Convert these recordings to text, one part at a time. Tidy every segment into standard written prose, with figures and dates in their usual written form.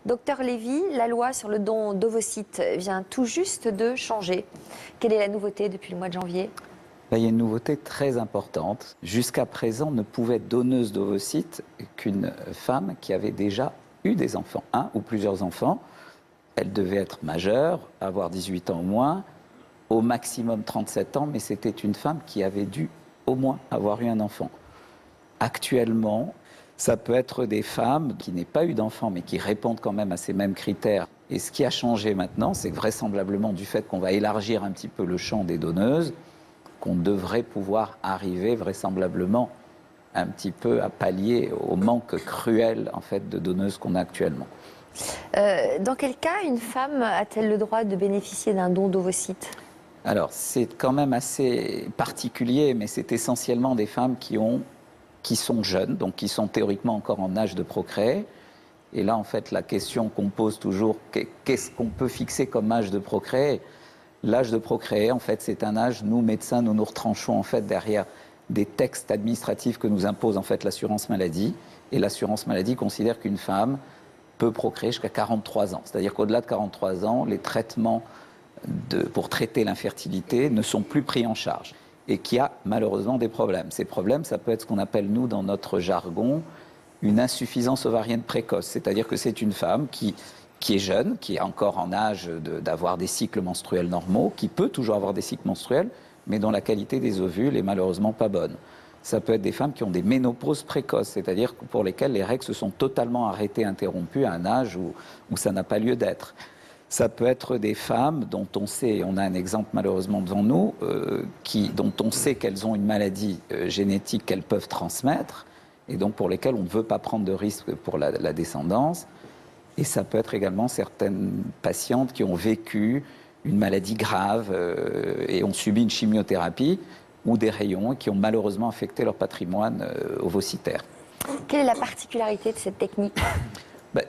Docteur Lévy, la loi sur le don d'ovocytes vient tout juste de changer. Quelle est la nouveauté depuis le mois de janvier? Là, il y a une nouveauté très importante. Jusqu'à présent, ne pouvait être donneuse d'ovocytes qu'une femme qui avait déjà eu des enfants, un ou plusieurs enfants. Elle devait être majeure, avoir 18 ans au moins, au maximum 37 ans, mais c'était une femme qui avait dû au moins avoir eu un enfant. Actuellement, ça peut être des femmes qui n'aient pas eu d'enfants, mais qui répondent quand même à ces mêmes critères. Et ce qui a changé maintenant, c'est que vraisemblablement du fait qu'on va élargir un petit peu le champ des donneuses, qu'on devrait pouvoir arriver vraisemblablement un petit peu à pallier au manque cruel en fait de donneuses qu'on a actuellement. Dans quel cas une femme a-t-elle le droit de bénéficier d'un don d'ovocytes? Alors c'est quand même assez particulier, mais c'est essentiellement des femmes qui sont jeunes, donc qui sont théoriquement encore en âge de procréer. Et là en fait la question qu'on pose toujours, qu'est-ce qu'on peut fixer comme âge de procréer? L'âge de procréer, en fait, c'est un âge, nous, médecins, nous nous retranchons, en fait, derrière des textes administratifs que nous impose, en fait, l'assurance maladie. Et l'assurance maladie considère qu'une femme peut procréer jusqu'à 43 ans. C'est-à-dire qu'au-delà de 43 ans, les traitements pour traiter l'infertilité ne sont plus pris en charge. Et qu'il y a malheureusement des problèmes. Ces problèmes, ça peut être ce qu'on appelle, nous, dans notre jargon, une insuffisance ovarienne précoce. C'est-à-dire que c'est une femme qui est jeune, qui est encore en âge d'avoir des cycles menstruels normaux, qui peut toujours avoir des cycles menstruels, mais dont la qualité des ovules est malheureusement pas bonne. Ça peut être des femmes qui ont des ménopauses précoces, c'est-à-dire pour lesquelles les règles se sont totalement arrêtées, interrompues à un âge où ça n'a pas lieu d'être. Ça peut être des femmes dont on sait, on a un exemple malheureusement devant nous, dont on sait qu'elles ont une maladie génétique qu'elles peuvent transmettre, et donc pour lesquelles on ne veut pas prendre de risques pour la descendance. Et ça peut être également certaines patientes qui ont vécu une maladie grave et ont subi une chimiothérapie ou des rayons et qui ont malheureusement affecté leur patrimoine ovocytaire. Quelle est la particularité de cette technique?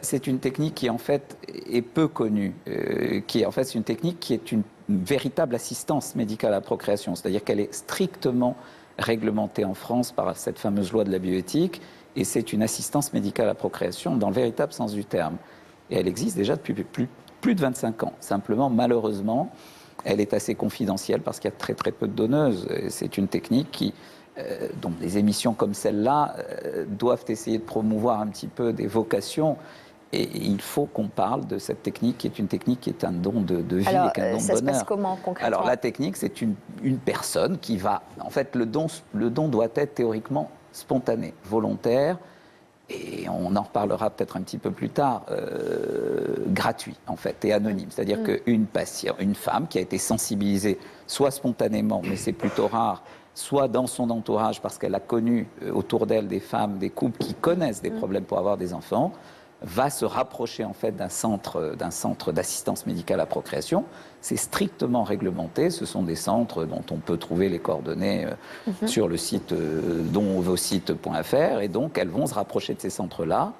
C'est une technique qui en fait est peu connue, c'est une technique qui est une véritable assistance médicale à la procréation, c'est-à-dire qu'elle est strictement réglementée en France par cette fameuse loi de la bioéthique, et c'est une assistance médicale à la procréation dans le véritable sens du terme. Et elle existe déjà depuis plus de 25 ans. Simplement, malheureusement, elle est assez confidentielle parce qu'il y a très très peu de donneuses. C'est une technique dont des émissions comme celle-là doivent essayer de promouvoir un petit peu des vocations. Et il faut qu'on parle de cette technique qui est une technique qui est un don de vie Alors, et un don de bonheur. ça se passe comment concrètement? Alors la technique, c'est une personne qui va... En fait, le don doit être théoriquement spontané, volontaire, et on en reparlera peut-être un petit peu plus tard, gratuit en fait et anonyme. C'est-à-dire qu'une femme qui a été sensibilisée, soit spontanément, mais c'est plutôt rare, soit dans son entourage parce qu'elle a connu autour d'elle des femmes, des couples qui connaissent des problèmes pour avoir des enfants, va se rapprocher en fait d'un centre d'assistance médicale à procréation. C'est strictement réglementé. Ce sont des centres dont on peut trouver les coordonnées sur le site donovocytes.fr, et donc elles vont se rapprocher de ces centres-là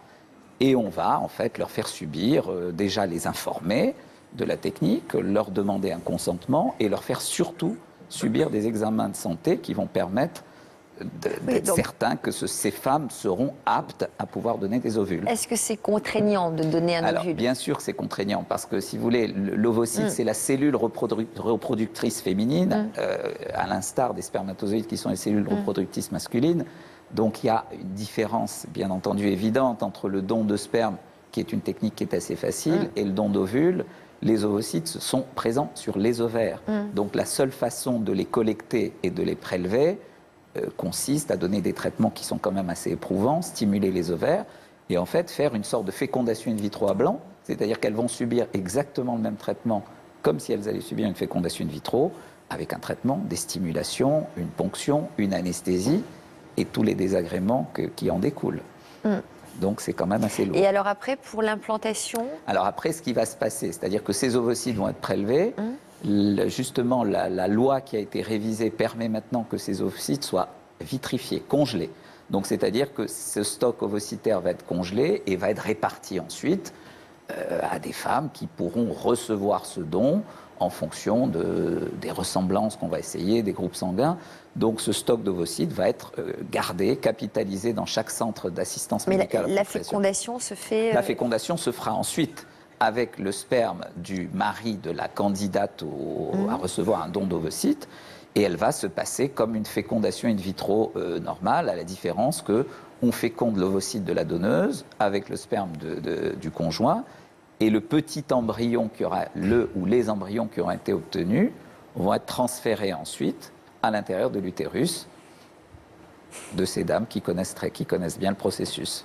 et on va en fait leur faire subir, déjà les informer de la technique, leur demander un consentement et leur faire surtout subir des examens de santé qui vont permettre d'être certain que ces femmes seront aptes à pouvoir donner des ovules. Est-ce que c'est contraignant de donner un ovule? Bien sûr que c'est contraignant, parce que si vous voulez, l'ovocyte, c'est la cellule reproductrice féminine, à l'instar des spermatozoïdes qui sont les cellules reproductrices masculines. Donc il y a une différence, bien entendu, évidente entre le don de sperme, qui est une technique qui est assez facile, et le don d'ovules. Les ovocytes sont présents sur les ovaires. Donc la seule façon de les collecter et de les prélever consiste à donner des traitements qui sont quand même assez éprouvants, stimuler les ovaires et en fait faire une sorte de fécondation in vitro à blanc, c'est-à-dire qu'elles vont subir exactement le même traitement comme si elles allaient subir une fécondation in vitro, avec un traitement, des stimulations, une ponction, une anesthésie et tous les désagréments qui en découlent. Donc c'est quand même assez lourd. Et alors après, pour l'implantation? Alors après, ce qui va se passer, c'est-à-dire que ces ovocytes vont être prélevés. Justement, la loi qui a été révisée permet maintenant que ces ovocytes soient vitrifiés, congelés. Donc c'est-à-dire que ce stock ovocytaire va être congelé et va être réparti ensuite à des femmes qui pourront recevoir ce don en fonction des ressemblances qu'on va essayer, des groupes sanguins. Donc ce stock d'ovocytes va être gardé, capitalisé dans chaque centre d'assistance médicale. Mais la fécondation se fait... La fécondation se fera ensuite avec le sperme du mari de la candidate à recevoir un don d'ovocytes. Et elle va se passer comme une fécondation in vitro normale, à la différence qu'on féconde l'ovocyte de la donneuse avec le sperme du conjoint. Et le petit embryon qui aura, ou les embryons qui auront été obtenus vont être transférés ensuite à l'intérieur de l'utérus de ces dames qui connaissent bien le processus.